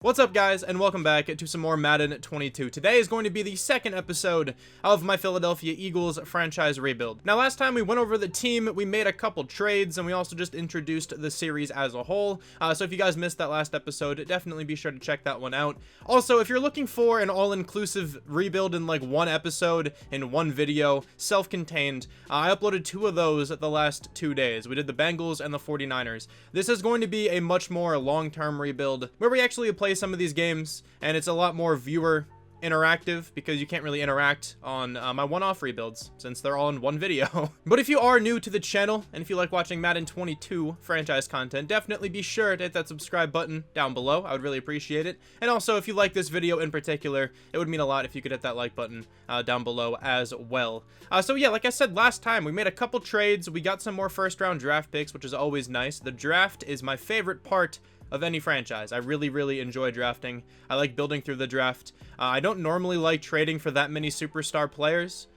What's up, guys, and welcome back to some more Madden 22. Today is going to be the second episode of my Philadelphia Eagles franchise rebuild. Now, last time we went over the team, we made a couple trades, and we also just introduced the series as a whole. So if you guys missed that last episode, definitely be sure to check that one out. Also, if you're looking for an all-inclusive rebuild in like one episode, in one video, self-contained, I uploaded two of those the last 2 days. We did the Bengals and the 49ers. This is going to be a much more long-term rebuild, where we actually play some of these games, and it's a lot more viewer interactive because you can't really interact on my one-off rebuilds since they're all in one video. But if you are new to the channel and if you like watching Madden 22 franchise content, definitely be sure to hit that subscribe button down below. I would really appreciate it. And also, if you like this video in particular, it would mean a lot if you could hit that like button down below as well. So yeah, like I said last time, we made a couple trades. We got some more first-round draft picks, which is always nice. The draft is my favorite part of any franchise. I really enjoy drafting. I like building through the draft. I don't normally like trading for that many superstar players.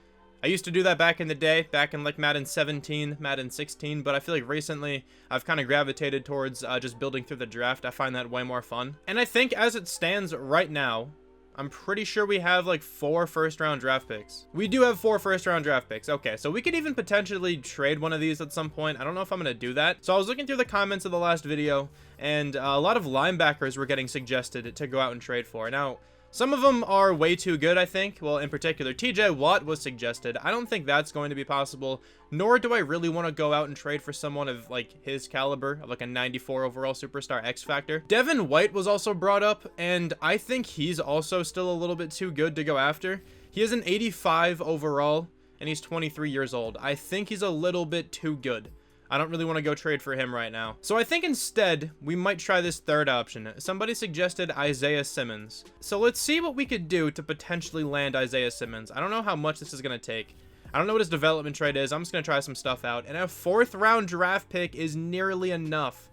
I used to do that back in the day, back in like Madden 17, Madden 16, but I feel like recently I've kind of gravitated towards just building through the draft. I find that way more fun. And I think as it stands right now, I'm pretty sure we have like 4 first-round draft picks. We do have 4 first-round draft picks. Okay, so we could even potentially trade one of these at some point. I don't know if I'm going to do that. So I was looking through the comments of the last video, and a lot of linebackers were getting suggested to go out and trade for. Now, some of them are way too good, I think. Well, in particular, TJ Watt was suggested. I don't think that's going to be possible, nor do I really want to go out and trade for someone of like his caliber, of like a 94 overall superstar X Factor. Devin White was also brought up, and I think he's also still a little bit too good to go after. He is an 85 overall, and he's 23 years old. I think he's a little bit too good. I don't really want to go trade for him right now. So I think instead, we might try this third option. Somebody suggested Isaiah Simmons. So let's see what we could do to potentially land Isaiah Simmons. I don't know how much this is going to take. I don't know what his development trade is. I'm just going to try some stuff out. And a 4th round draft pick is nearly enough.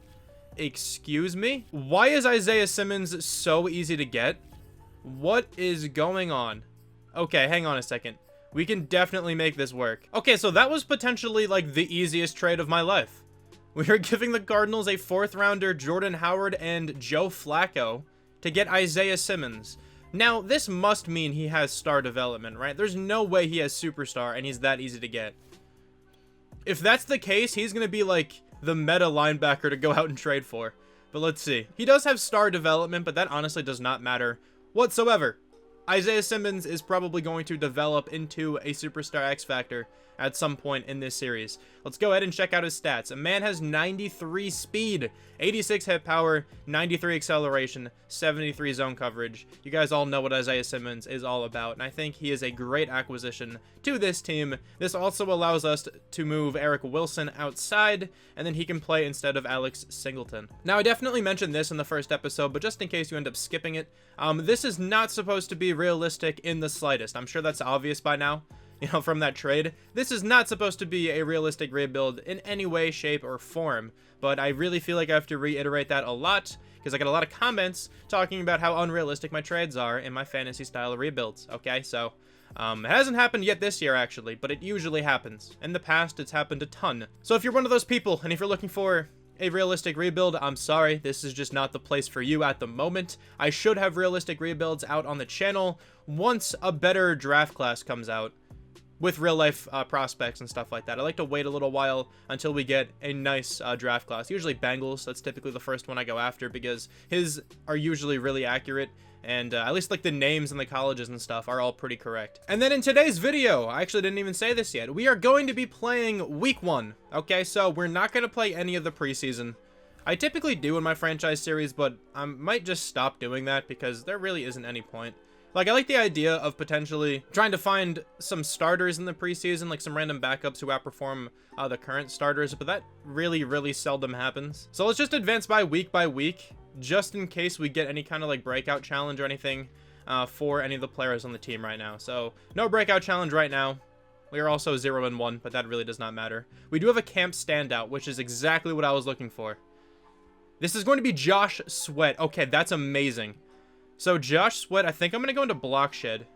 Excuse me? Why is Isaiah Simmons so easy to get? What is going on? Okay, hang on a second. We can definitely make this work. Okay, so that was potentially like the easiest trade of my life. We are giving the Cardinals a 4th rounder, Jordan Howard and Joe Flacco, to get Isaiah Simmons. Now, this must mean he has star development, right? There's no way he has superstar and he's that easy to get. If that's the case, he's going to be like the meta linebacker to go out and trade for. But let's see. He does have star development, but that honestly does not matter whatsoever. Isaiah Simmons is probably going to develop into a superstar X Factor at some point in this series. Let's go ahead and check out his stats. A man has 93 speed, 86 hit power, 93 acceleration, 73 zone coverage. You guys all know what Isaiah Simmons is all about, and I think he is a great acquisition to this team. This also allows us to move Eric Wilson outside, and then he can play instead of Alex Singleton. Now, I definitely mentioned this in the first episode, but just in case you end up skipping it, this is not supposed to be realistic in the slightest. I'm sure that's obvious by now, you know, from that trade. This is not supposed to be a realistic rebuild in any way, shape, or form, but I really feel like I have to reiterate that a lot because I got a lot of comments talking about how unrealistic my trades are in my fantasy style rebuilds. Okay, so it hasn't happened yet this year, actually, but it usually happens. In the past, it's happened a ton. So if you're one of those people, and if you're looking for a realistic rebuild, I'm sorry, this is just not the place for you at the moment. I should have realistic rebuilds out on the channel once a better draft class comes out with real life prospects and stuff like that. I like to wait a little while until we get a nice draft class. Usually Bengals, that's typically the first one I go after because his are usually really accurate, and at least like the names and the colleges and stuff are all pretty correct. And then in today's video, I actually didn't even say this yet, we are going to be playing week 1. Okay, so we're not going to play any of the preseason. I typically do in my franchise series, but I might just stop doing that because there really isn't any point. Like, I like the idea of potentially trying to find some starters in the preseason, like some random backups who outperform the current starters, but that really seldom happens. So let's just advance by week, just in case we get any kind of like breakout challenge or anything for any of the players on the team right now. So no breakout challenge right now. We are also 0-1, but that really does not matter. We do have a camp standout, which is exactly what I was looking for. This is going to be Josh Sweat. Okay, that's amazing. So Josh Sweat, I think I'm going to go into block shed.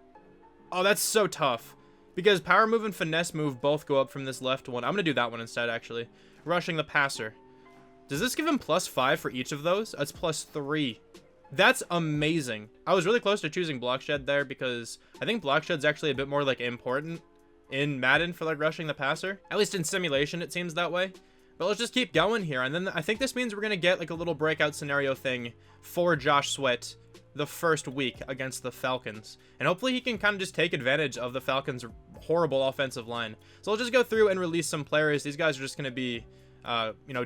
Oh, that's so tough. Because power move and finesse move both go up from this left one. I'm going to do that one instead, actually. Rushing the passer. Does this give him +5 for each of those? It's +3. That's amazing. I was really close to choosing block shed there because I think block shed's actually a bit more like important in Madden for like rushing the passer. At least in simulation, it seems that way. But let's just keep going here. And then I think this means we're going to get like a little breakout scenario thing for Josh Sweat the first week against the Falcons. And hopefully he can kind of just take advantage of the Falcons' horrible offensive line. So I'll just go through and release some players. These guys are just going to be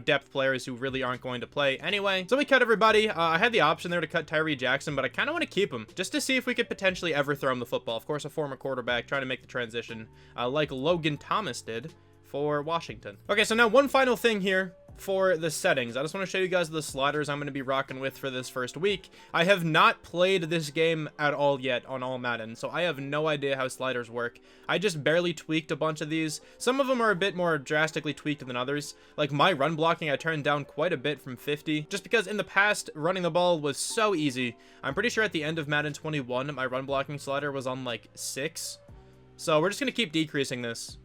depth players who really aren't going to play anyway. So we cut everybody. I had the option there to cut Tyree Jackson, but I kind of want to keep him just to see if we could potentially ever throw him the football. Of course, a former quarterback trying to make the transition like Logan Thomas did for Washington. Okay, so now one final thing here for the settings. I just want to show you guys the sliders I'm going to be rocking with for this first week. I have not played this game at all yet on all Madden, so I have no idea how sliders work. I just barely tweaked a bunch of these. Some of them are a bit more drastically tweaked than others. Like my run blocking, I turned down quite a bit from 50, just because in the past, running the ball was so easy. I'm pretty sure at the end of Madden 21, my run blocking slider was on like 6. So we're just going to keep decreasing this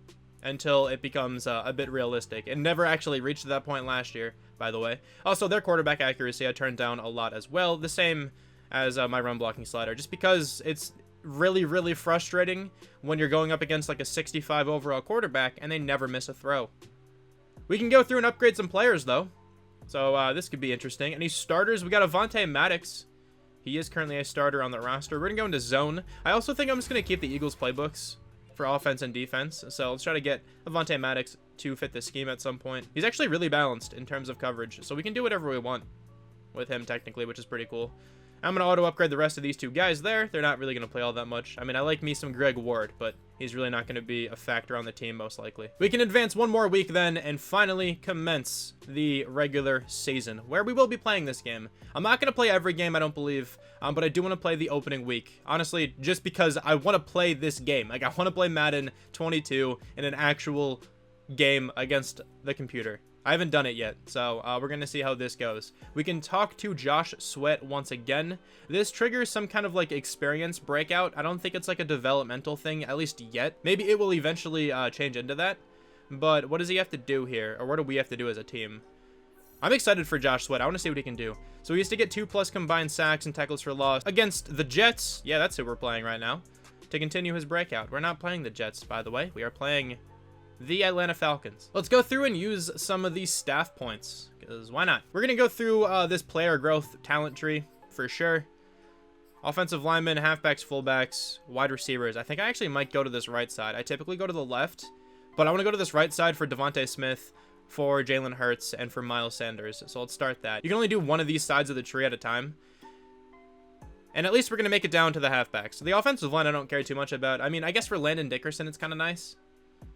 until it becomes a bit realistic. It never actually reached that point last year, by the way. Also, their quarterback accuracy I turned down a lot as well, the same as my run blocking slider, just because it's really, really frustrating when you're going up against like a 65 overall quarterback and they never miss a throw. We can go through and upgrade some players, though. So this could be interesting. Any starters? We got Avonte Maddox. He is currently a starter on the roster. We're going to go into zone. I also think I'm just going to keep the Eagles playbooks for offense and defense. So let's try to get Avonte Maddox to fit the scheme at some point. He's actually really balanced in terms of coverage, so we can do whatever we want with him technically, which is pretty cool. I'm going to auto upgrade the rest of these two guys there. They're not really going to play all that much. I mean, I like me some Greg Ward, but he's really not going to be a factor on the team most likely. We can advance one more week then and finally commence the regular season where we will be playing this game. I'm not going to play every game, I don't believe, but I do want to play the opening week. Honestly, just because I want to play this game. Like, I want to play Madden 22 in an actual game against the computer. I haven't done it yet, so we're going to see how this goes. We can talk to Josh Sweat once again. This triggers some kind of like experience breakout. I don't think it's like a developmental thing, at least yet. Maybe it will eventually change into that. But what does he have to do here? Or what do we have to do as a team? I'm excited for Josh Sweat. I want to see what he can do. So he has to get 2+ combined sacks and tackles for loss against the Jets. Yeah, that's who we're playing right now. To continue his breakout. We're not playing the Jets, by the way. We are playing the Atlanta Falcons. Let's go through and use some of these staff points, because why not? We're going to go through this player growth talent tree for sure. Offensive linemen, halfbacks, fullbacks, wide receivers. I think I actually might go to this right side. I typically go to the left, but I want to go to this right side for Devontae Smith, for Jalen Hurts, and for Miles Sanders. So let's start that. You can only do one of these sides of the tree at a time. And at least we're going to make it down to the halfbacks. So the offensive line I don't care too much about. I mean, I guess for Landon Dickerson it's kind of nice.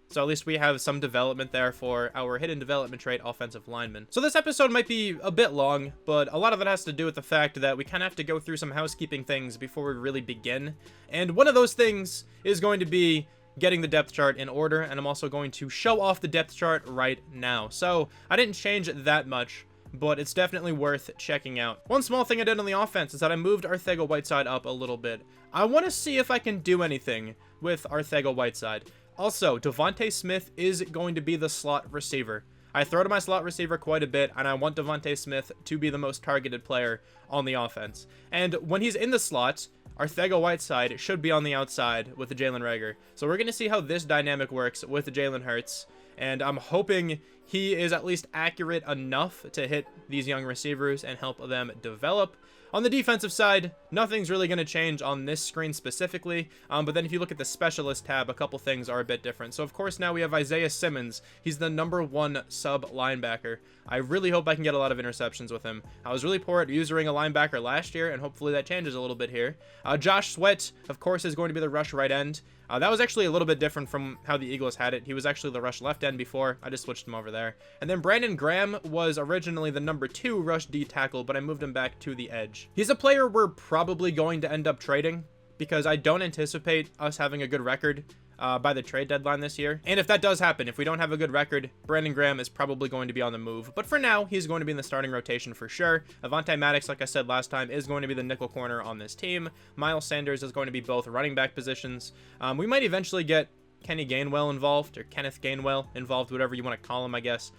So at least we have some development there for our hidden development trait, offensive lineman. So this episode might be a bit long, but a lot of it has to do with the fact that we kind of have to go through some housekeeping things before we really begin. And one of those things is going to be getting the depth chart in order, and I'm also going to show off the depth chart right now. So I didn't change it that much, but it's definitely worth checking out. One small thing I did on the offense is that I moved Arcega-Whiteside up a little bit. I want to see if I can do anything with Arcega-Whiteside. Also, Devontae Smith is going to be the slot receiver. I throw to my slot receiver quite a bit, and I want Devontae Smith to be the most targeted player on the offense. And when he's in the slot, Arcega-Whiteside should be on the outside with the Jalen Reagor. So we're going to see how this dynamic works with Jalen Hurts. And I'm hoping he is at least accurate enough to hit these young receivers and help them develop. On the defensive side, nothing's really going to change on this screen specifically, but then if you look at the specialist tab, a couple things are a bit different. So of course now we have Isaiah Simmons. He's the #1 sub linebacker. I really hope I can get a lot of interceptions with him. I was really poor at using a linebacker last year, and hopefully that changes a little bit here. Josh Sweat, of course, is going to be the rush right end. That was actually a little bit different from how the Eagles had it. He was actually the rush left end before. I just switched him over there. And then Brandon Graham was originally the #2 rush D tackle, but I moved him back to the edge. He's a player we're probably going to end up trading, because I don't anticipate us having a good record by the trade deadline this year. And if that does happen, if we don't have a good record, Brandon Graham is probably going to be on the move. But for now, he's going to be in the starting rotation for sure. Avonte Maddox, like I said last time, is going to be the nickel corner on this team. Miles Sanders is going to be both running back positions. We might eventually get Kenny Gainwell involved, or Kenneth Gainwell involved, whatever you want to call him, I guess.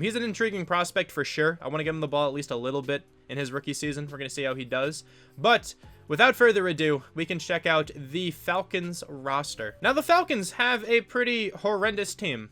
He's an intriguing prospect for sure. I want to give him the ball at least a little bit in his rookie season. We're going to see how he does. But without further ado, we can check out the Falcons roster. Now, the Falcons have a pretty horrendous team,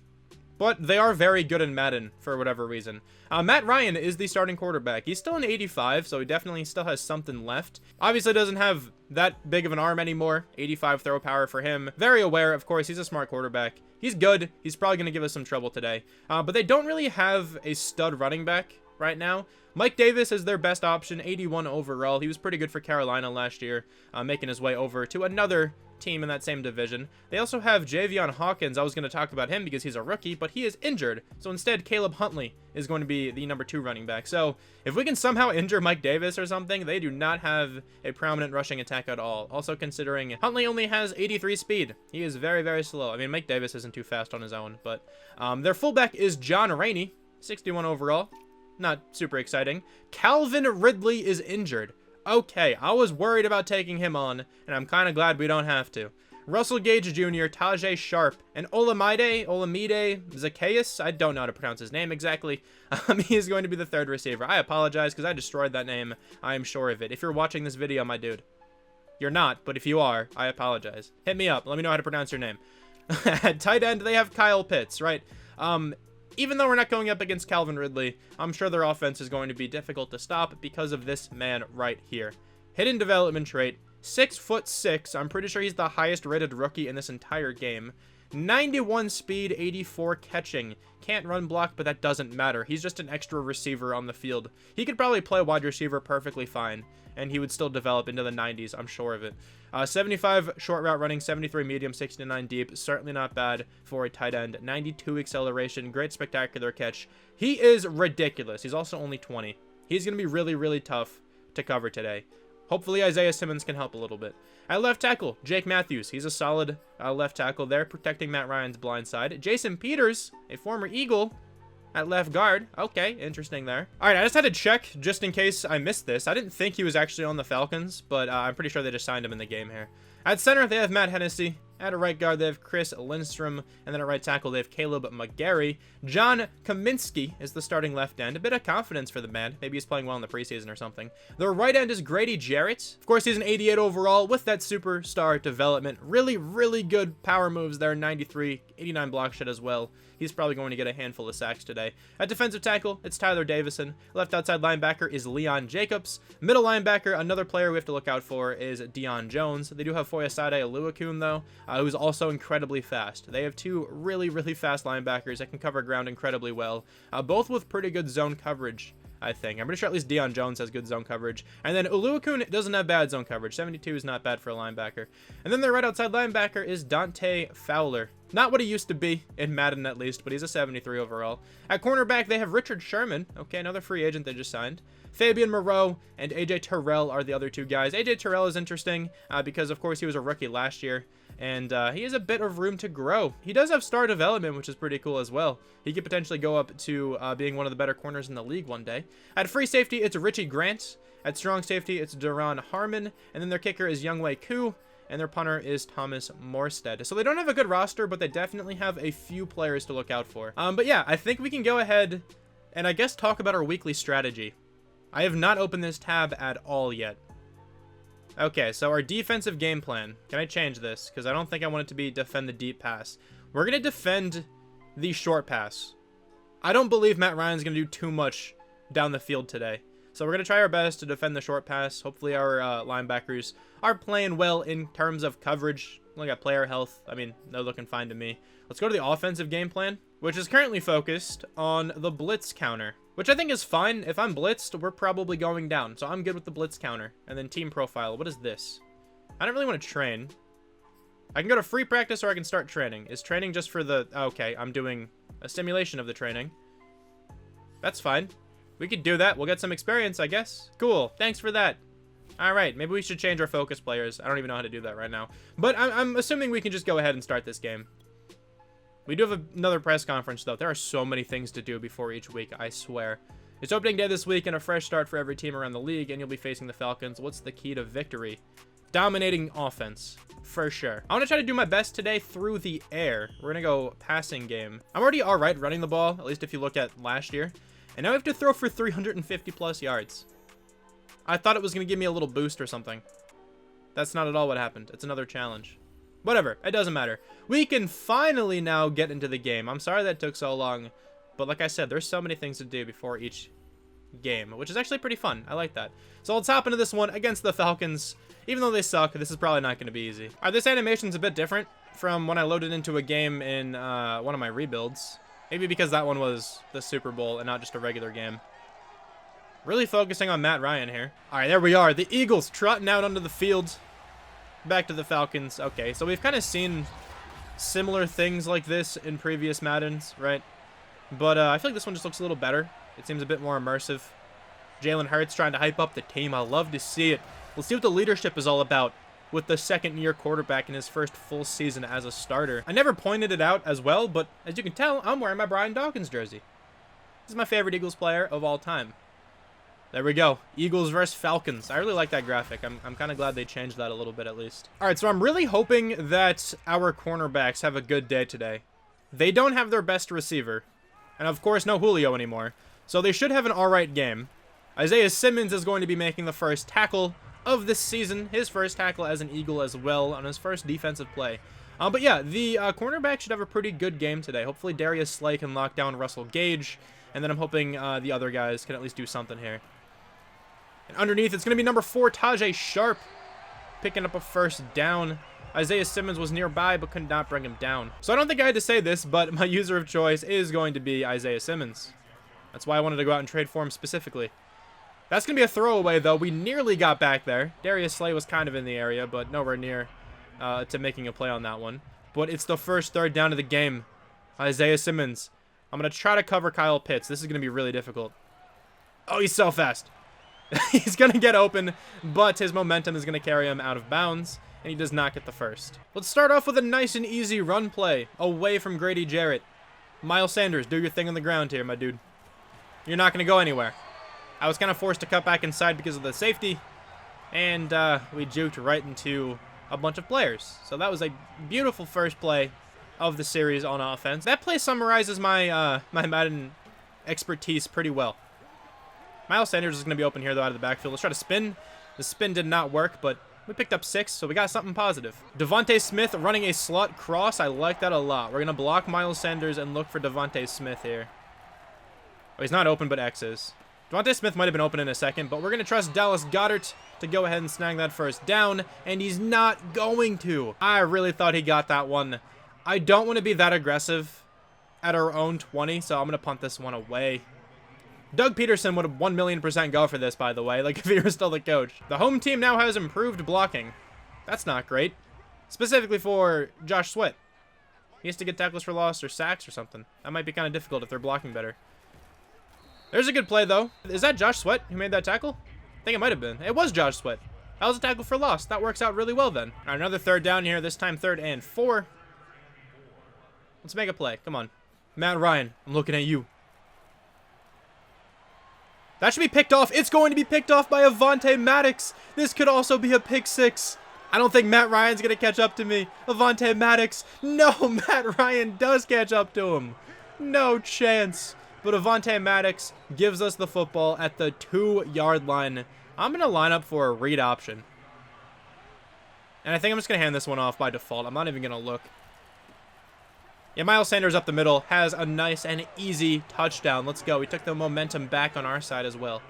but they are very good in Madden for whatever reason. Matt Ryan is the starting quarterback. He's still an 85, so he definitely still has something left. Obviously doesn't have that big of an arm anymore. 85 throw power for him. Very aware, of course. He's a smart quarterback. He's good. He's probably going to give us some trouble today. But they don't really have a stud running back right now. Mike Davis is their best option, 81 overall. He was pretty good for Carolina last year, making his way over to another team in that same division. They also have Javion Hawkins. I was going to talk about him because he's a rookie, but he is injured. So instead, Caleb Huntley is going to be the number 2 running back. So if we can somehow injure Mike Davis or something, they do not have a prominent rushing attack at all. Also considering Huntley only has 83 speed. He is very, very slow. I mean, Mike Davis isn't too fast on his own, but their fullback is John Rainey, 61 overall. Not super exciting. Calvin Ridley is injured. Okay, I was worried about taking him on, and I'm kind of glad we don't have to. Russell Gage Jr., Tajay Sharp, and Olamide Zacchaeus, I don't know how to pronounce his name exactly. He is going to be the 3rd receiver. I apologize because I destroyed that name. I am sure of it. If you're watching this video, my dude. You're not, but if you are, I apologize. Hit me up. Let me know how to pronounce your name. At tight end, they have Kyle Pitts, right? Even though we're not going up against Calvin Ridley, I'm sure their offense is going to be difficult to stop because of this man right here. Hidden development trait, 6'6". I'm pretty sure he's the highest rated rookie in this entire game. 91 speed, 84 catching. Can't run block, but that doesn't matter. He's just an extra receiver on the field. He could probably play wide receiver perfectly fine, and he would still develop into the 90s, I'm sure of it. 75 short route running, 73 medium, 69 deep. Certainly not bad for a tight end. 92 acceleration, great spectacular catch. He is ridiculous. He's also only 20. He's going to be really, really tough to cover today. Hopefully Isaiah Simmons can help a little bit. At left tackle, Jake Matthews. He's a solid left tackle there, protecting Matt Ryan's blind side. Jason Peters, a former Eagle, at left guard. Okay, interesting there. All right, I just had to check just in case I missed this. I didn't think he was actually on the Falcons, but I'm pretty sure they just signed him in the game here. At center, they have Matt Hennessy. At a right guard, they have Chris Lindstrom. And then at right tackle, they have Caleb McGarry. John Kaminsky is the starting left end. A bit of confidence for the man. Maybe he's playing well in the preseason or something. The right end is Grady Jarrett. Of course, he's an 88 overall with that superstar development. Really, really good power moves there. 93, 89 block shed as well. He's probably going to get a handful of sacks today. At defensive tackle, it's Tyler Davison. Left outside linebacker is Leon Jacobs. Middle linebacker, another player we have to look out for is Deion Jones. They do have Foyesade Oluokun, though, who's also incredibly fast. They have 2 really, really fast linebackers that can cover ground incredibly well, both with pretty good zone coverage, I think. I'm pretty sure at least Deion Jones has good zone coverage. And then Oluokun doesn't have bad zone coverage. 72 is not bad for a linebacker. And then their right outside linebacker is Dante Fowler. Not what he used to be, in Madden at least, but he's a 73 overall. At cornerback, they have Richard Sherman. Okay, another free agent they just signed. Fabian Moreau and AJ Terrell are the other 2 guys. AJ Terrell is interesting because, of course, he was a rookie last year, and he has a bit of room to grow. He does have star development, which is pretty cool as well. He could potentially go up to being one of the better corners in the league one day. At free safety, it's Richie Grant. At strong safety, it's Duron Harmon. And then their kicker is Younghoe Koo. And their punter is Thomas Morstead. So they don't have a good roster, but they definitely have a few players to look out for. But yeah, I think we can go ahead and I guess talk about our weekly strategy. I have not opened this tab at all yet. Okay, so our defensive game plan. Can I change this? Because I don't think I want it to be defend the deep pass. We're going to defend the short pass. I don't believe Matt Ryan's going to do too much down the field today. So we're going to try our best to defend the short pass. Hopefully our linebackers are playing well in terms of coverage. Look at player health. I mean, they're looking fine to me. Let's go to the offensive game plan, which is currently focused on the blitz counter, which I think is fine. If I'm blitzed, we're probably going down. So I'm good with the blitz counter. And then team profile. What is this? I don't really want to train. I can go to free practice or I can start training. Is training just for the... Okay, I'm doing a simulation of the training. That's fine. We could do that. We'll get some experience, I guess. Cool. Thanks for that. All right. Maybe we should change our focus players. I don't even know how to do that right now. But I'm assuming we can just go ahead and start this game. We do have another press conference, though. There are so many things to do before each week, I swear. It's opening day this week and a fresh start for every team around the league, and you'll be facing the Falcons. What's the key to victory? Dominating offense, for sure. I want to try to do my best today through the air. We're going to go passing game. I'm already all right running the ball, at least if you look at last year. And now we have to throw for 350 plus yards. I thought it was going to give me a little boost or something. That's not at all what happened. It's another challenge. Whatever. It doesn't matter. We can finally now get into the game. I'm sorry that took so long. But like I said, there's so many things to do before each game, which is actually pretty fun. I like that. So let's hop into this one against the Falcons. Even though they suck, this is probably not going to be easy. All right, this animation's a bit different from when I loaded into a game in one of my rebuilds. Maybe because that one was the Super Bowl and not just a regular game. Really focusing on Matt Ryan here. All right, there we are. The Eagles trotting out onto the field. Back to the Falcons. Okay, so we've kind of seen similar things like this in previous Maddens, right? But I feel like this one just looks a little better. It seems a bit more immersive. Jalen Hurts trying to hype up the team. I love to see it. We'll see what the leadership is all about with the second-year quarterback in his first full season as a starter. I never pointed it out as well, but as you can tell, I'm wearing my Brian Dawkins jersey. This is my favorite Eagles player of all time. There we go. Eagles versus Falcons. I really like that graphic. I'm kind of glad they changed that a little bit at least. All right, so I'm really hoping that our cornerbacks have a good day today. They don't have their best receiver. And of course, no Julio anymore. So they should have an all right game. Isaiah Simmons is going to be making the first tackle of this season. His first tackle as an Eagle as well on his first defensive play. But yeah, the cornerback should have a pretty good game today. Hopefully Darius Slay can lock down Russell Gage. And then I'm hoping the other guys can at least do something here. And underneath, it's going to be number 4, Tajay Sharp, picking up a first down. Isaiah Simmons was nearby, but could not bring him down. So I don't think I had to say this, but my user of choice is going to be Isaiah Simmons. That's why I wanted to go out and trade for him specifically. That's going to be a throwaway, though. We nearly got back there. Darius Slay was kind of in the area, but nowhere near to making a play on that one. But it's the first third down of the game. Isaiah Simmons. I'm going to try to cover Kyle Pitts. This is going to be really difficult. Oh, he's so fast. He's going to get open, but his momentum is going to carry him out of bounds, and he does not get the first. Let's start off with a nice and easy run play away from Grady Jarrett. Miles Sanders, do your thing on the ground here, my dude. You're not going to go anywhere. I was kind of forced to cut back inside because of the safety, and we juked right into a bunch of players. So that was a beautiful first play of the series on offense. That play summarizes my my Madden expertise pretty well. Miles Sanders is going to be open here, though, out of the backfield. Let's try to spin. The spin did not work, but we picked up 6, so we got something positive. Devontae Smith running a slot cross. I like that a lot. We're going to block Miles Sanders and look for Devontae Smith here. Oh, he's not open, but X is. Devontae Smith might have been open in a second, but we're going to trust Dallas Goddard to go ahead and snag that first down, and he's not going to. I really thought he got that one. I don't want to be that aggressive at our own 20, so I'm going to punt this one away. Doug Peterson would have 1,000,000% go for this, by the way, like if he were still the coach. The home team now has improved blocking. That's not great. Specifically for Josh Sweat. He has to get tackles for loss or sacks or something. That might be kind of difficult if they're blocking better. There's a good play, though. Is that Josh Sweat who made that tackle? I think it might have been. It was Josh Sweat. That was a tackle for loss. That works out really well, then. All right, another third down here, this time 3rd and 4. Let's make a play. Come on. Matt Ryan, I'm looking at you. That should be picked off. It's going to be picked off by Avonte Maddox. This could also be a pick 6. I don't think Matt Ryan's going to catch up to me. Avonte Maddox. No, Matt Ryan does catch up to him. No chance. But Avonte Maddox gives us the football at the 2-yard line. I'm going to line up for a read option. And I think I'm just going to hand this one off by default. I'm not even going to look. Yeah, Miles Sanders up the middle has a nice and easy touchdown. Let's go. We took the momentum back on our side as well.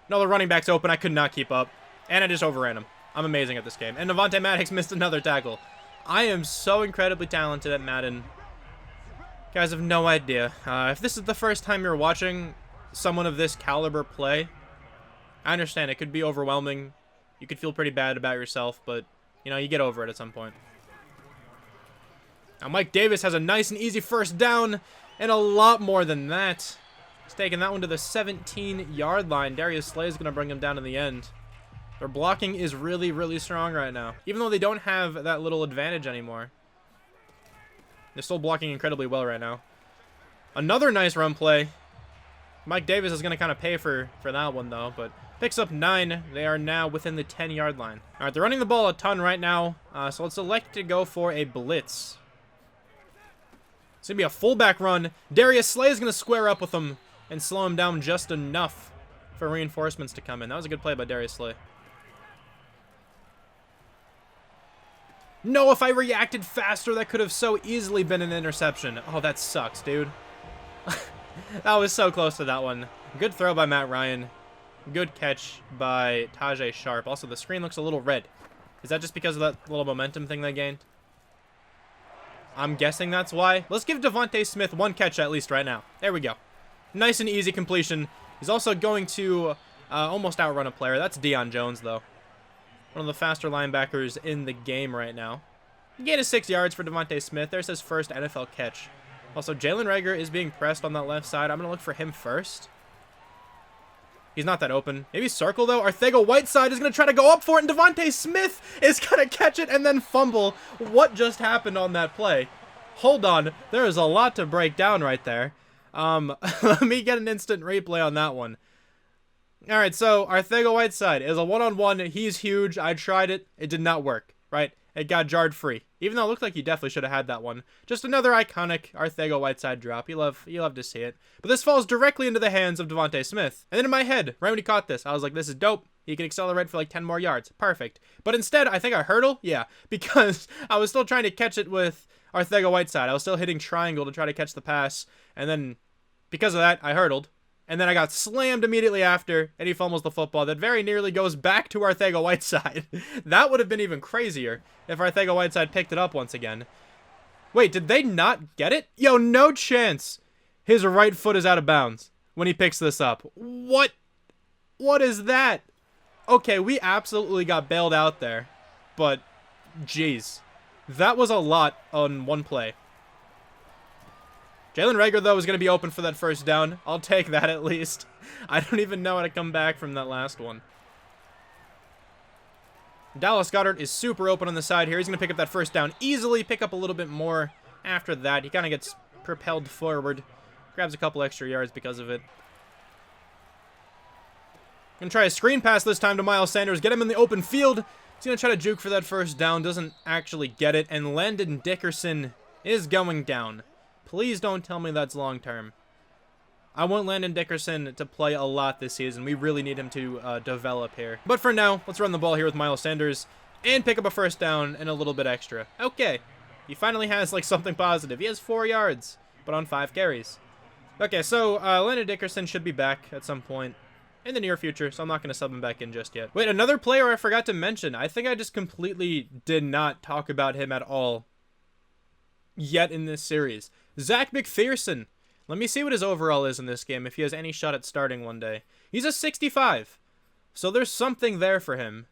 No, the running back's open. I could not keep up. And I just overran him. I'm amazing at this game. And Avonte Maddox missed another tackle. I am so incredibly talented at Madden. You guys have no idea. If this is the first time you're watching someone of this caliber play, I understand it could be overwhelming. You could feel pretty bad about yourself, but, you know, you get over it at some point. Now Mike Davis has a nice and easy first down, and a lot more than that. He's taking that one to the 17-yard line. Darius Slay is going to bring him down in the end. Their blocking is really, really strong right now, even though they don't have that little advantage anymore. They're still blocking incredibly well right now. Another nice run play. Mike Davis is going to kind of pay for that one, though, but picks up 9. They are now within the 10-yard line. All right, they're running the ball a ton right now, so let's elect to go for a blitz. It's going to be a fullback run. Darius Slay is going to square up with him and slow him down just enough. for reinforcements to come in. That was a good play by Darius Slay. No, if I reacted faster, that could have so easily been an interception. Oh, that sucks, dude. That was so close to that one. Good throw by Matt Ryan. Good catch by Tajay Sharp. Also, the screen looks a little red. Is that just because of that little momentum thing they gained? I'm guessing that's why. Let's give Devontae Smith one catch at least right now. There we go. Nice and easy completion. He's also going to almost outrun a player. That's Deion Jones, though. One of the faster linebackers in the game right now. Gain of 6 yards for Devontae Smith. There's his first NFL catch. Also, Jalen Reagor is being pressed on that left side. I'm going to look for him first. He's not that open. Maybe circle, though. Arcega-Whiteside is going to try to go up for it, and Devontae Smith is going to catch it and then fumble. What just happened on that play? Hold on. There is a lot to break down right there. Let me get an instant replay on that one. All right, so Arcega-Whiteside is a one-on-one. He's huge. I tried it. It did not work, right? It got jarred free. Even though it looked like he definitely should have had that one. Just another iconic Arcega-Whiteside drop. You love to see it. But this falls directly into the hands of Devontae Smith. And then in my head, right when he caught this, I was like, this is dope. He can accelerate for like 10 more yards. Perfect. But instead, I think I hurdle. Yeah, because I was still trying to catch it with Arcega-Whiteside. I was still hitting triangle to try to catch the pass. And then, because of that, I hurdled. And then I got slammed immediately after, and he fumbles the football. That very nearly goes back to Arcega-Whiteside. That would have been even crazier if Arcega-Whiteside picked it up once again. Wait, did they not get it? Yo, no chance. His right foot is out of bounds when he picks this up. What? What is that? Okay, we absolutely got bailed out there. But, jeez. That was a lot on one play. Jalen Reagor, though, is going to be open for that first down. I'll take that at least. I don't even know how to come back from that last one. Dallas Goddard is super open on the side here. He's going to pick up that first down easily, pick up a little bit more after that. He kind of gets propelled forward. Grabs a couple extra yards because of it. Going to try a screen pass this time to Miles Sanders. Get him in the open field. He's going to try to juke for that first down. Doesn't actually get it. And Landon Dickerson is going down. Please don't tell me that's long-term. I want Landon Dickerson to play a lot this season. We really need him to develop here. But for now, let's run the ball here with Miles Sanders and pick up a first down and a little bit extra. Okay. He finally has, like, something positive. He has 4 yards, but on 5 carries. Okay, so Landon Dickerson should be back at some point in the near future, so I'm not going to sub him back in just yet. Wait, another player I forgot to mention. I think I just completely did not talk about him at all yet in this series. Zach Mcpherson. Let me see what his overall is in this game, if he has any shot at starting one day. He's a 65. So there's something there for him.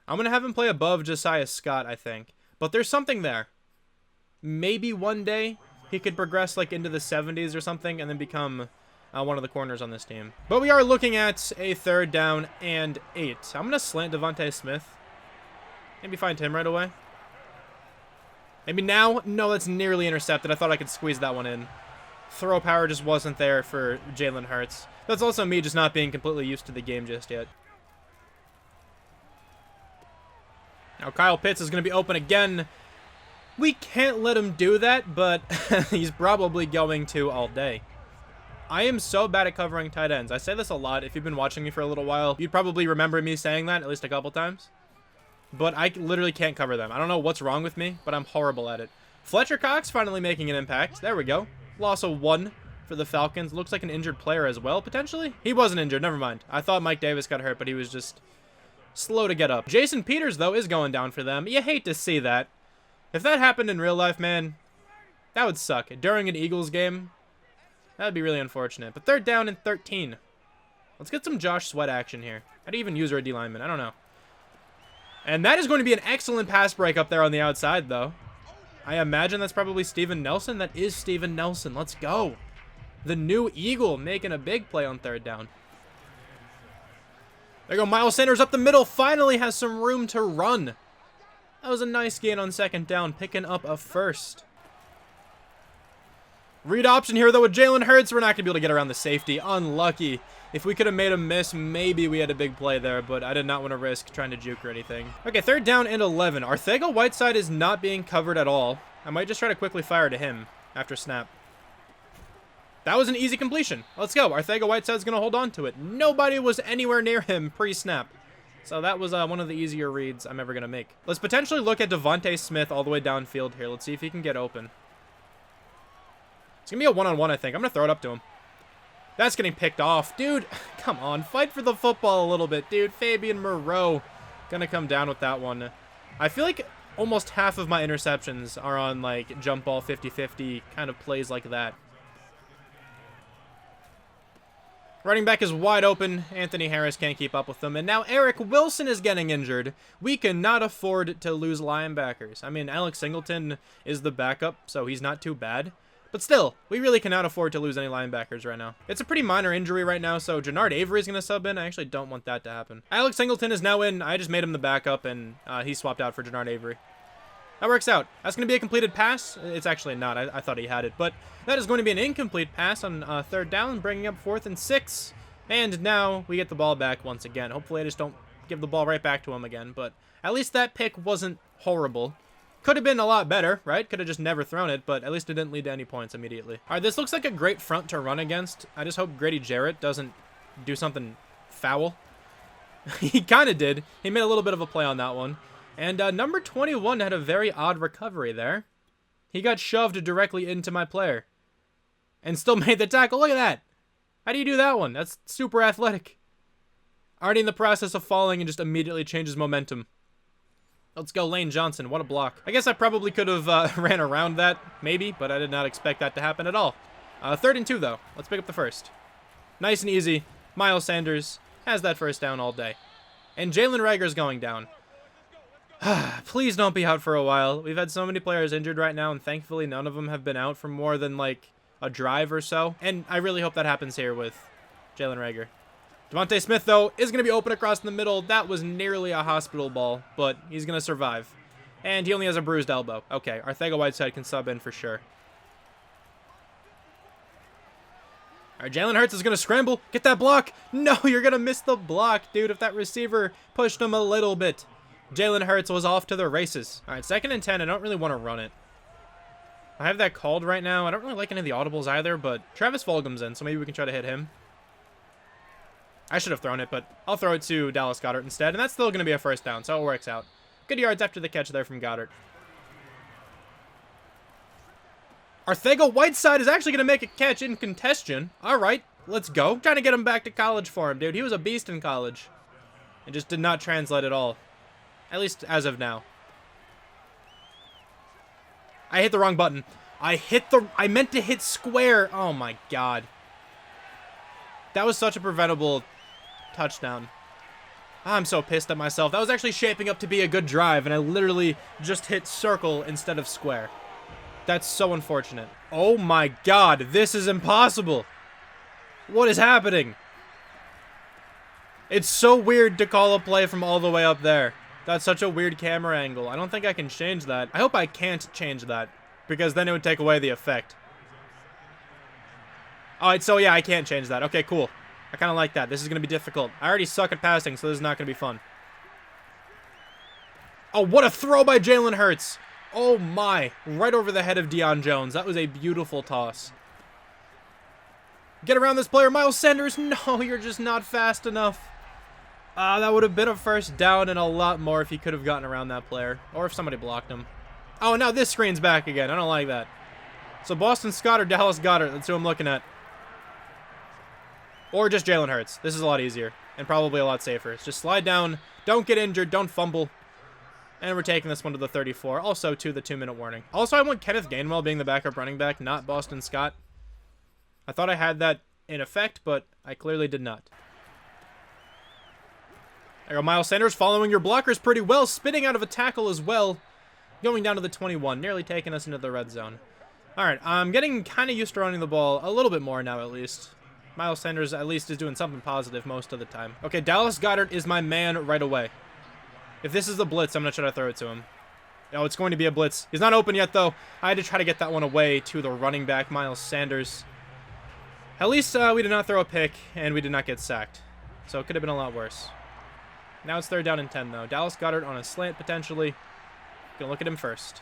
I'm going to have him play above Josiah Scott, I think. But there's something there. Maybe one day he could progress like into the 70s or something and then become one of the corners on this team. But we are looking at a 3rd down and 8. I'm going to slant Devontae Smith. Maybe find him right away. Maybe now? No, that's nearly intercepted. I thought I could squeeze that one in. Throw power just wasn't there for Jalen Hurts. That's also me just not being completely used to the game just yet. Now Kyle Pitts is going to be open again. We can't let him do that, but he's probably going to all day. I am so bad at covering tight ends. I say this a lot. If you've been watching me for a little while, you'd probably remember me saying that at least a couple times. But I literally can't cover them. I don't know what's wrong with me, but I'm horrible at it. Fletcher Cox finally making an impact. There we go. Loss of 1 for the Falcons. Looks like an injured player as well, potentially. He wasn't injured. Never mind. I thought Mike Davis got hurt, but he was just slow to get up. Jason Peters, though, is going down for them. You hate to see that. If that happened in real life, man, that would suck. During an Eagles game, that would be really unfortunate. But 3rd down and 13. Let's get some Josh Sweat action here. How do you even use our D lineman? I don't know. And that is going to be an excellent pass break up there on the outside, though. I imagine that's probably Steven Nelson. That is Steven Nelson. Let's go. The new Eagle making a big play on 3rd down. There you go. Miles Sanders up the middle. Finally has some room to run. That was a nice gain on 2nd down, picking up a first. Read option here, though, with Jalen Hurts. We're not going to be able to get around the safety. Unlucky. If we could have made him miss, maybe we had a big play there, but I did not want to risk trying to juke or anything. Okay, 3rd down and 11. Arcega-Whiteside is not being covered at all. I might just try to quickly fire to him after snap. That was an easy completion. Let's go. Arcega-Whiteside's going to hold on to it. Nobody was anywhere near him pre-snap. So that was one of the easier reads I'm ever going to make. Let's potentially look at Devontae Smith all the way downfield here. Let's see if he can get open. It's going to be a one-on-one, I think. I'm going to throw it up to him. That's getting picked off. Dude, come on. Fight for the football a little bit, dude. Fabian Moreau going to come down with that one. I feel like almost half of my interceptions are on, like, jump ball 50-50 kind of plays like that. Running back is wide open. Anthony Harris can't keep up with them. And now Eric Wilson is getting injured. We cannot afford to lose linebackers. I mean, Alex Singleton is the backup, so he's not too bad. But still, we really cannot afford to lose any linebackers right now. It's a pretty minor injury right now, so Jannard Avery is going to sub in. I actually don't want that to happen. Alex Singleton is now in. I just made him the backup, and he swapped out for Jannard Avery. That works out. That's going to be a completed pass. It's actually not. I thought he had it. But that is going to be an incomplete pass on third down, bringing up 4th and 6. And now we get the ball back once again. Hopefully I just don't give the ball right back to him again. But at least that pick wasn't horrible. Could have been a lot better, right? Could have just never thrown it, but at least it didn't lead to any points immediately. All right, this looks like a great front to run against. I just hope Grady Jarrett doesn't do something foul. He kind of did. He made a little bit of a play on that one. And number 21 had a very odd recovery there. He got shoved directly into my player. And still made the tackle. Look at that. How do you do that one? That's super athletic. Already in the process of falling and just immediately changes momentum. Let's go, Lane Johnson. What a block. I guess I probably could have ran around that, maybe, but I did not expect that to happen at all. 3rd and 2, though. Let's pick up the first. Nice and easy. Miles Sanders has that first down all day. And Jalen Reagor's going down. Please don't be out for a while. We've had so many players injured right now, and thankfully none of them have been out for more than, like, a drive or so. And I really hope that happens here with Jalen Reagor. Devontae Smith, though, is going to be open across the middle. That was nearly a hospital ball, but he's going to survive. And he only has a bruised elbow. Okay, Arcega-Whiteside can sub in for sure. All right, Jalen Hurts is going to scramble. Get that block. No, you're going to miss the block, dude, if that receiver pushed him a little bit. Jalen Hurts was off to the races. All right, 2nd and 10. I don't really want to run it. I have that called right now. I don't really like any of the audibles either, but Travis Fulgham's in, so maybe we can try to hit him. I should have thrown it, but I'll throw it to Dallas Goddard instead, and that's still going to be a first down, so it works out. Good yards after the catch there from Goddard. Arcega-Whiteside is actually going to make a catch in contention. All right, let's go. Trying to get him back to college for him, dude. He was a beast in college. It just did not translate at all. At least as of now. I hit the wrong button. I meant to hit square. Oh my god. That was such a preventable touchdown. I'm so pissed at myself. That was actually shaping up to be a good drive, and I literally just hit circle instead of square. That's so unfortunate. Oh my god, this is impossible. What is happening? It's so weird to call a play from all the way up there. That's such a weird camera angle. I don't think I can change that. I hope I can't change that, because then it would take away the effect. Alright, so yeah, I can't change that. Okay, cool. I kind of like that. This is going to be difficult. I already suck at passing, so this is not going to be fun. Oh, what a throw by Jalen Hurts. Oh my. Right over the head of Deion Jones. That was a beautiful toss. Get around this player, Miles Sanders. No, you're just not fast enough. That would have been a first down and a lot more if he could have gotten around that player. Or if somebody blocked him. Oh, now this screen's back again. I don't like that. So Boston Scott or Dallas Goddard. That's who I'm looking at. Or just Jalen Hurts. This is a lot easier. And probably a lot safer. Just slide down. Don't get injured. Don't fumble. And we're taking this one to the 34. Also to the 2-minute warning. Also, I want Kenneth Gainwell being the backup running back, not Boston Scott. I thought I had that in effect, but I clearly did not. There you go, Miles Sanders following your blockers pretty well. Spinning out of a tackle as well. Going down to the 21. Nearly taking us into the red zone. Alright, I'm getting kind of used to running the ball a little bit more now, at least. Miles Sanders at least is doing something positive most of the time. Okay, Dallas Goddard is my man right away. If this is a blitz, I'm going to try to throw it to him. Oh, it's going to be a blitz. He's not open yet, though. I had to try to get that one away to the running back, Miles Sanders. At least we did not throw a pick, and we did not get sacked. So it could have been a lot worse. Now it's 3rd down and 10, though. Dallas Goddard on a slant, potentially. Gonna look at him first.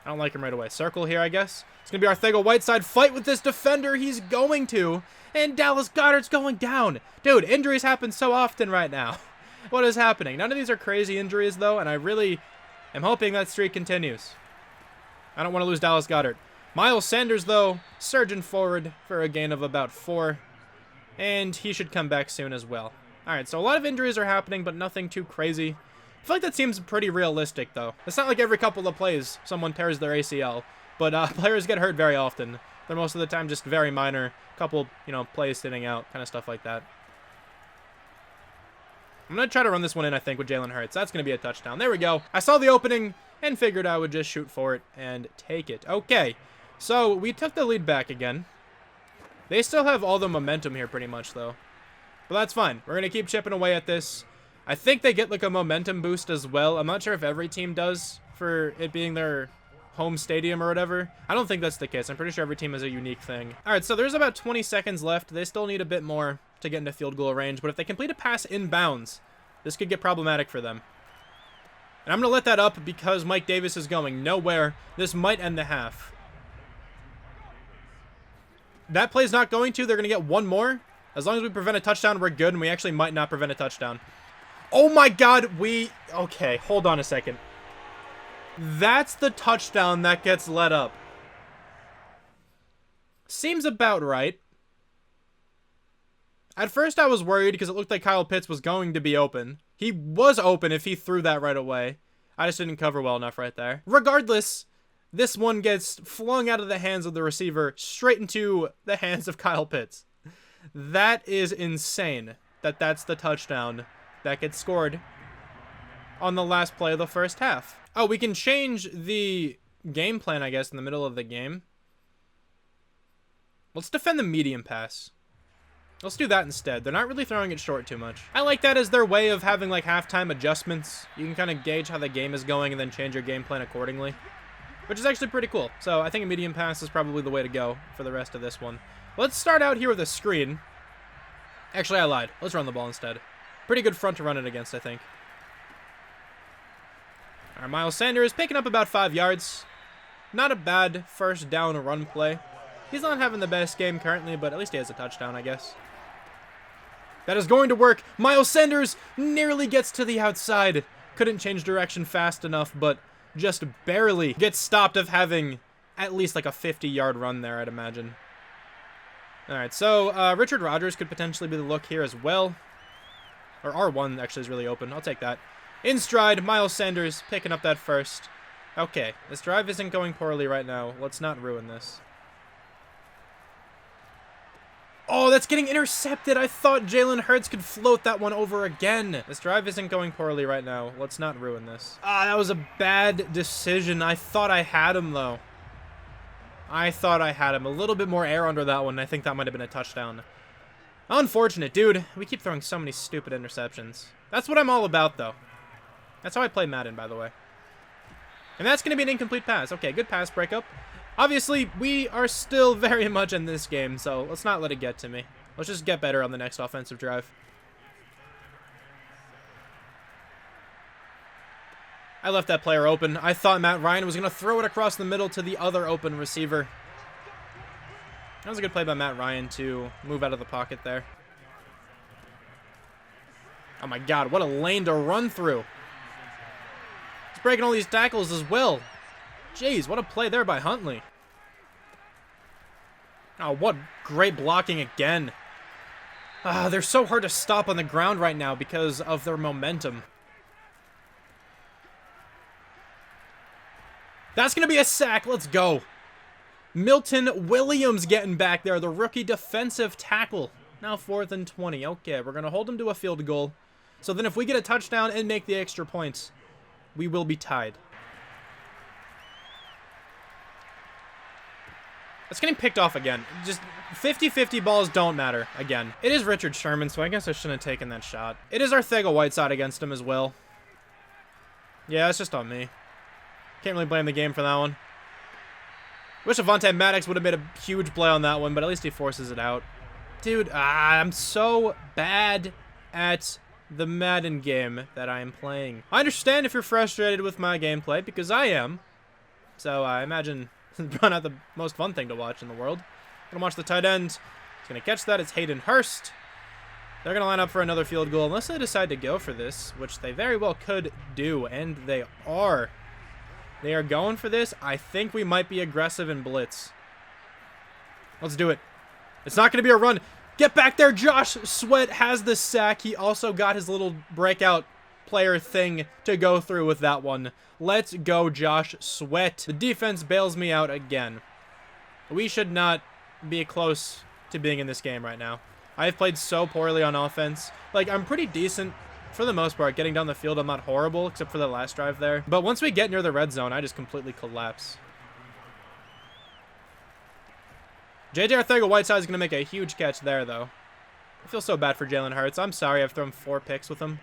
I don't like him right away. Circle here, I guess. It's going to be Arcega-Whiteside fight with this defender. He's going to. And Dallas Goddard's going down. Dude, injuries happen so often right now. What is happening? None of these are crazy injuries, though, and I really am hoping that streak continues. I don't want to lose Dallas Goddard. Miles Sanders, though, surging forward for a gain of about 4. And he should come back soon as well. Alright, so a lot of injuries are happening, but nothing too crazy. I feel like that seems pretty realistic, though. It's not like every couple of plays someone tears their ACL, but players get hurt very often. They're most of the time just very minor, couple, plays sitting out, kind of stuff like that. I'm going to try to run this one in, I think, with Jalen Hurts. That's going to be a touchdown. There we go. I saw the opening and figured I would just shoot for it and take it. Okay, so we took the lead back again. They still have all the momentum here pretty much, though. But that's fine. We're going to keep chipping away at this. I think they get like a momentum boost as well. I'm not sure if every team does for it being their home stadium or whatever. I don't think that's the case. I'm pretty sure every team has a unique thing. All right, so there's about 20 seconds left. They still need a bit more to get into field goal range, but if they complete a pass inbounds, this could get problematic for them. And I'm going to let that up because Mike Davis is going nowhere. This might end the half. That play's not going to. They're going to get one more. As long as we prevent a touchdown, we're good, and we actually might not prevent a touchdown. Oh my god, okay, hold on a second. That's the touchdown that gets let up. Seems about right. At first I was worried because it looked like Kyle Pitts was going to be open. He was open if he threw that right away. I just didn't cover well enough right there. Regardless, this one gets flung out of the hands of the receiver straight into the hands of Kyle Pitts. That is insane that that's the touchdown that gets scored on the last play of the first half. Oh, we can change the game plan, I guess, in the middle of the game. Let's defend the medium pass. Let's do that instead. They're not really throwing it short too much. I like that as their way of having like halftime adjustments. You can kind of gauge how the game is going and then change your game plan accordingly, which is actually pretty cool. So I think a medium pass is probably the way to go for the rest of this one. Let's start out here with a screen. Actually, I lied. Let's run the ball instead. Pretty good front to run it against, I think. Our Miles Sanders picking up about 5 yards. Not a bad first down run play. He's not having the best game currently, but at least he has a touchdown, I guess. That is going to work. Miles Sanders nearly gets to the outside. Couldn't change direction fast enough, but just barely gets stopped of having at least like a 50-yard run there, I'd imagine. All right, so Richard Rodgers could potentially be the look here as well. Or R1 actually is really open. I'll take that. In stride, Miles Sanders picking up that first. Okay, this drive isn't going poorly right now. Let's not ruin this. Oh, that's getting intercepted. I thought Jalen Hurts could float that one over again. This drive isn't going poorly right now. Let's not ruin this. Ah, that was a bad decision. I thought I had him, though. I thought I had him. A little bit more air under that one. I think that might have been a touchdown. Unfortunate, dude. We keep throwing so many stupid interceptions. That's what I'm all about, though. That's how I play Madden, by the way. And that's going to be an incomplete pass. Okay, good pass breakup. Obviously, we are still very much in this game, so let's not let it get to me. Let's just get better on the next offensive drive. I left that player open. I thought Matt Ryan was going to throw it across the middle to the other open receiver. That was a good play by Matt Ryan to move out of the pocket there. Oh my god, what a lane to run through. He's breaking all these tackles as well. Jeez, what a play there by Huntley. Oh, what great blocking again. They're so hard to stop on the ground right now because of their momentum. That's going to be a sack. Let's go. Milton Williams getting back there, the rookie defensive tackle. Now 4th and 20. Okay, we're going to hold him to a field goal. So then if we get a touchdown and make the extra points, we will be tied. It's getting picked off again. Just 50-50 balls don't matter again. It is Richard Sherman, so I guess I shouldn't have taken that shot. It is Arcega-Whiteside against him as well. Yeah, it's just on me. Can't really blame the game for that one. Wish Avonte Maddox would have made a huge play on that one, but at least he forces it out. Dude, I'm so bad at the Madden game that I am playing. I understand if you're frustrated with my gameplay, because I am. So I imagine probably not the most fun thing to watch in the world. Gonna watch the tight end. He's gonna catch that. It's Hayden Hurst. They're gonna line up for another field goal unless they decide to go for this, which they very well could do, and they are. They are going for this. I think we might be aggressive in blitz. Let's do it. It's not gonna be a run. Get back there. Josh Sweat has the sack. He also got his little breakout player thing to go through with that one. Let's go, Josh Sweat. The defense bails me out again. We should not be close to being in this game right now. I've played so poorly on offense. Like, I'm pretty decent for the most part. Getting down the field, I'm not horrible, except for the last drive there. But once we get near the red zone, I just completely collapse. J.J. Arcega-Whiteside is going to make a huge catch there, though. I feel so bad for Jalen Hurts. I'm sorry I've thrown 4 picks with him.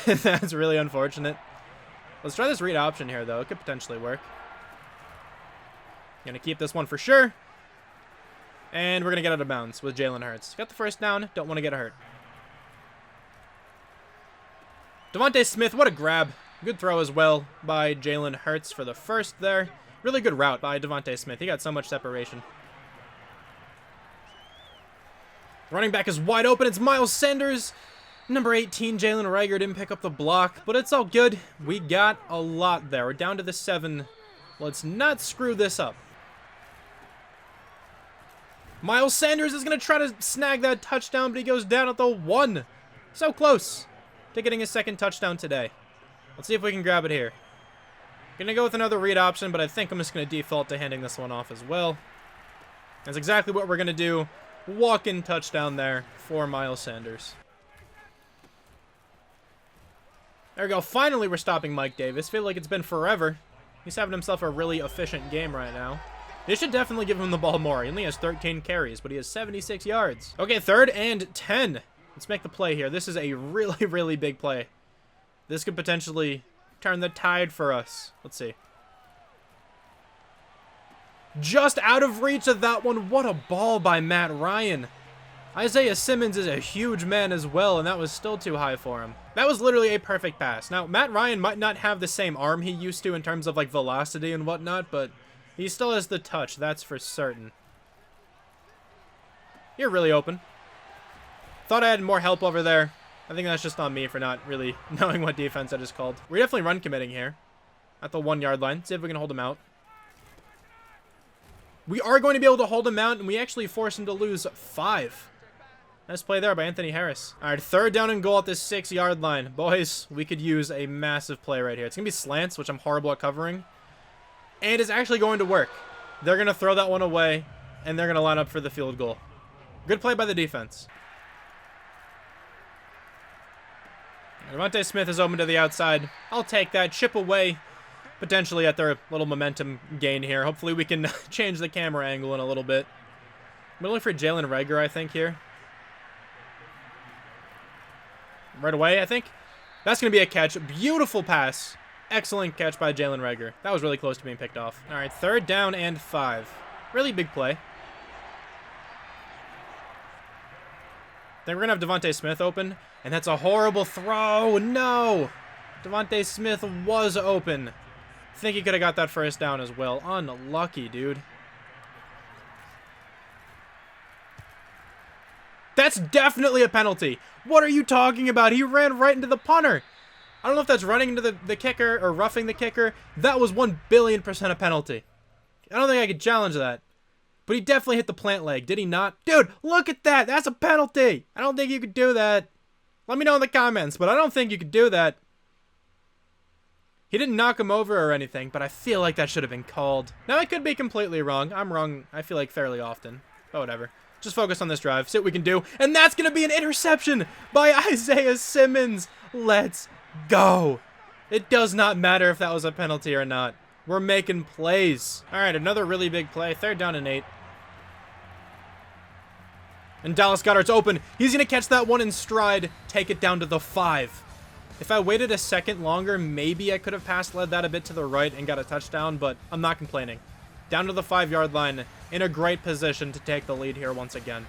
That's really unfortunate. Let's try this read option here, though. It could potentially work. Going to keep this one for sure. And we're going to get out of bounds with Jalen Hurts. Got the first down. Don't want to get hurt. Devontae Smith, what a grab. Good throw as well by Jalen Hurts for the first there. Really good route by Devontae Smith. He got so much separation. Running back is wide open. It's Miles Sanders. Number 18, Jalen Reagor didn't pick up the block, but it's all good. We got a lot there. We're down to the 7. Let's not screw this up. Miles Sanders is going to try to snag that touchdown, but he goes down at the 1. So close to getting his second touchdown today. Let's see if we can grab it here. Going to go with another read option, but I think I'm just going to default to handing this one off as well. That's exactly what we're going to do. Walk-in touchdown there for Miles Sanders. There we go. Finally, we're stopping Mike Davis. Feel like it's been forever. He's having himself a really efficient game right now. They should definitely give him the ball more. He only has 13 carries, but he has 76 yards. Okay, 3rd and 10. Let's make the play here. This is a really, really big play. This could potentially turn the tide for us. Let's see. Just out of reach of that one. What a ball by Matt Ryan. Isaiah Simmons is a huge man as well, and that was still too high for him. That was literally a perfect pass. Now, Matt Ryan might not have the same arm he used to in terms of, like, velocity and whatnot, but he still has the touch, that's for certain. You're really open. Thought I had more help over there. I think that's just on me for not really knowing what defense I just called. We're definitely run committing here at the 1-yard line. See if we can hold him out. We are going to be able to hold him out, and we actually force him to lose 5. Nice play there by Anthony Harris. All right, 3rd down and goal at this 6-yard line. Boys, we could use a massive play right here. It's going to be slants, which I'm horrible at covering. And it's actually going to work. They're going to throw that one away, and they're going to line up for the field goal. Good play by the defense. Devontae Smith is open to the outside. I'll take that. Chip away, potentially at their little momentum gain here. Hopefully we can change the camera angle in a little bit. I'm looking for Jalen Reagor, I think, here. Right away, I think. That's going to be a catch. Beautiful pass. Excellent catch by Jalen Reagor. That was really close to being picked off. All right, 3rd down and 5. Really big play. Then we're going to have Devontae Smith open, and that's a horrible throw. No! Devontae Smith was open. I think he could have got that first down as well. Unlucky, dude. That's definitely a penalty. What are you talking about? He ran right into the punter. I don't know if that's running into the kicker or roughing the kicker. That was 1,000,000,000% a penalty. I don't think I could challenge that. But he definitely hit the plant leg, did he not? Dude, look at that. That's a penalty. I don't think you could do that. Let me know in the comments, but I don't think you could do that. He didn't knock him over or anything, but I feel like that should have been called. Now, I could be completely wrong. I'm wrong, I feel like, fairly often. But whatever. Just focus on this drive. See what we can do. And that's going to be an interception by Isaiah Simmons. Let's go. It does not matter if that was a penalty or not. We're making plays. All right, another really big play. 3rd down and 8. And Dallas Goddard's open. He's going to catch that one in stride. Take it down to the 5. If I waited a second longer, maybe I could have led that a bit to the right and got a touchdown, but I'm not complaining. Down to the 5-yard line, in a great position to take the lead here once again.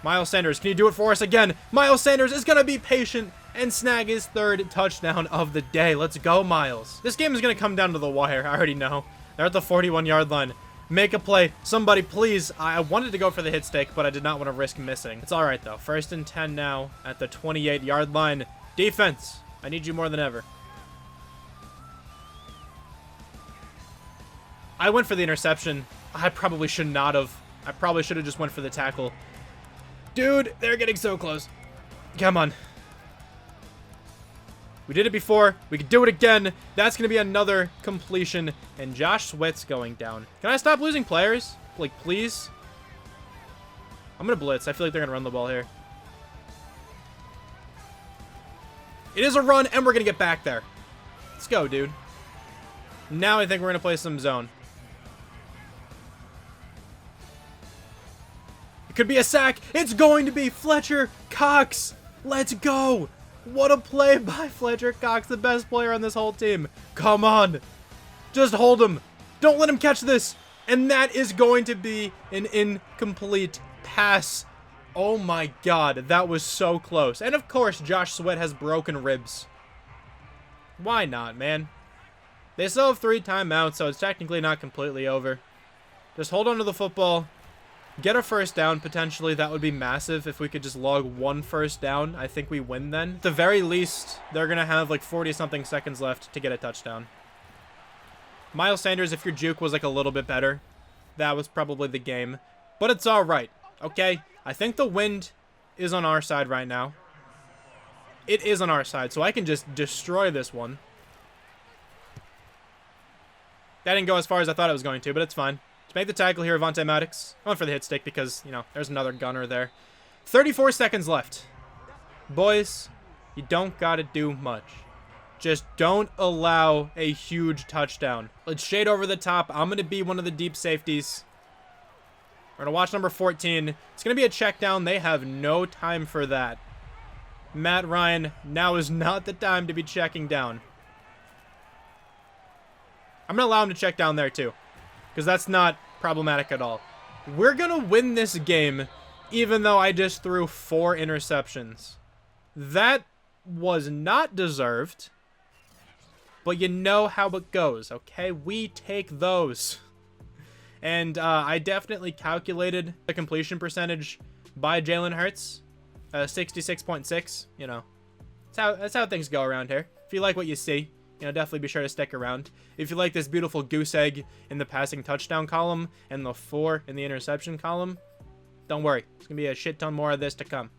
Miles Sanders, can you do it for us again? Miles Sanders is going to be patient and snag his 3rd touchdown of the day. Let's go, Miles. This game is going to come down to the wire. I already know. They're at the 41-yard line. Make a play. Somebody, please. I wanted to go for the hit stick, but I did not want to risk missing. It's all right, though. 1st and 10 now at the 28-yard line. Defense, I need you more than ever. I went for the interception. I probably should not have. I probably should have just went for the tackle. Dude, they're getting so close. Come on. We did it before. We could do it again. That's going to be another completion. And Josh Sweat's going down. Can I stop losing players? Like, please? I'm going to blitz. I feel like they're going to run the ball here. It is a run, and we're going to get back there. Let's go, dude. Now I think we're going to play some zone. It could be a sack. It's going to be Fletcher Cox. Let's go. What a play by Fletcher Cox, the best player on this whole team. Come on. Just hold him. Don't let him catch this. And that is going to be an incomplete pass. Oh my God, that was so close. And of course, Josh Sweat has broken ribs. Why not, man? They still have 3 timeouts, so it's technically not completely over. Just hold on to the football. Get a 1st down, potentially. That would be massive if we could just log 1 1st down. I think we win then. At the very least, they're going to have like 40-something seconds left to get a touchdown. Miles Sanders, if your juke was like a little bit better, that was probably the game. But it's all right, okay? I think the wind is on our side right now. It is on our side, so I can just destroy this one. That didn't go as far as I thought it was going to, but it's fine. To make the tackle here, Avonte Maddox. I went for the hit stick because, you know, there's another gunner there. 34 seconds left. Boys, you don't got to do much. Just don't allow a huge touchdown. Let's shade over the top. I'm going to be one of the deep safeties. We're going to watch number 14. It's going to be a check down. They have no time for that. Matt Ryan, now is not the time to be checking down. I'm going to allow him to check down there too, because that's not problematic at all. We're going to win this game, even though I just threw 4 interceptions. That was not deserved, but you know how it goes, okay? We take those. And I definitely calculated the completion percentage by Jalen Hurts, 66.6. You know, that's how things go around here. If you like what you see, you know, definitely be sure to stick around. If you like this beautiful goose egg in the passing touchdown column and the 4 in the interception column, don't worry. There's going to be a shit ton more of this to come.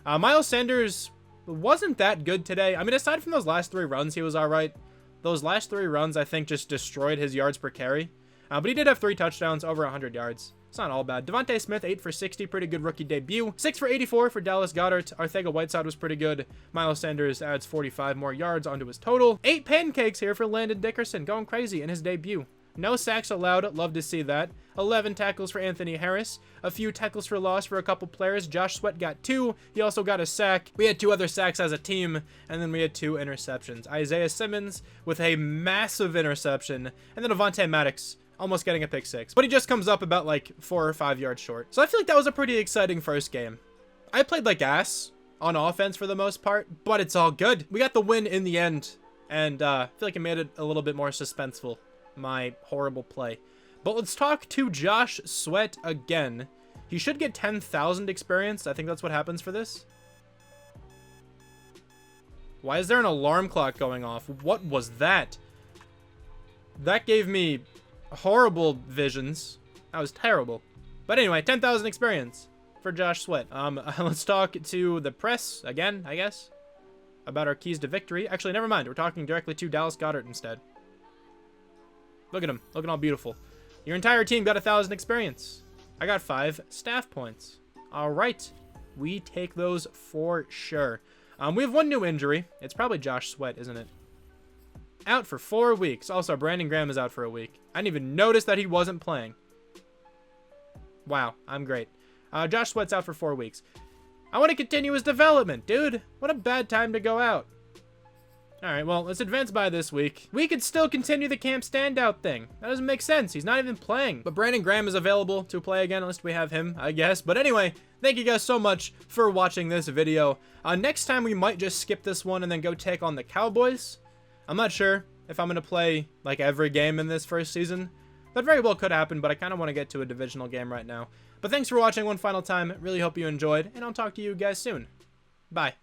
Miles Sanders wasn't that good today. I mean, aside from those last 3 runs, he was all right. Those last 3 runs, I think, just destroyed his yards per carry. But he did have 3 touchdowns, over 100 yards. It's not all bad. Devontae Smith, 8 for 60, pretty good rookie debut. 6 for 84 for Dallas Goddard. Arcega-Whiteside was pretty good. Miles Sanders adds 45 more yards onto his total. 8 pancakes here for Landon Dickerson, going crazy in his debut. No sacks allowed, love to see that. 11 tackles for Anthony Harris. A few tackles for loss for a couple players. Josh Sweat got 2. He also got a sack. We had 2 other sacks as a team, and then we had 2 interceptions. Isaiah Simmons with a massive interception, and then Avonte Maddox almost getting a pick 6. But he just comes up about like 4 or 5 yards short. So I feel like that was a pretty exciting first game. I played like ass on offense for the most part, but it's all good. We got the win in the end, and I feel like it made it a little bit more suspenseful, my horrible play. But let's talk to Josh Sweat again. He should get 10,000 experience. I think that's what happens for this. Why is there an alarm clock going off? What was that? That gave me horrible visions. That was terrible. But anyway, 10,000 experience for Josh Sweat. Let's talk to the press again, I guess, about our keys to victory. Actually, never mind. We're talking directly to Dallas Goddard instead. Look at him. Looking all beautiful. Your entire team got 1,000 experience. I got 5 staff points. All right. We take those for sure. We have 1 new injury. It's probably Josh Sweat, isn't it? Out for 4 weeks. Also, Brandon Graham is out for a week. I didn't even notice that he wasn't playing. Wow, I'm great. Josh Sweat's out for 4 weeks. I want to continue his development, dude. What a bad time to go out. All right, well, let's advance by this week. We could still continue the camp standout thing. That doesn't make sense. He's not even playing. But Brandon Graham is available to play again, at least we have him, I guess. But anyway, thank you guys so much for watching this video. Next time, we might just skip this one and then go take on the Cowboys. I'm not sure if I'm going to play, like, every game in this first season. That very well could happen, but I kind of want to get to a divisional game right now. But thanks for watching one final time. Really hope you enjoyed, and I'll talk to you guys soon. Bye.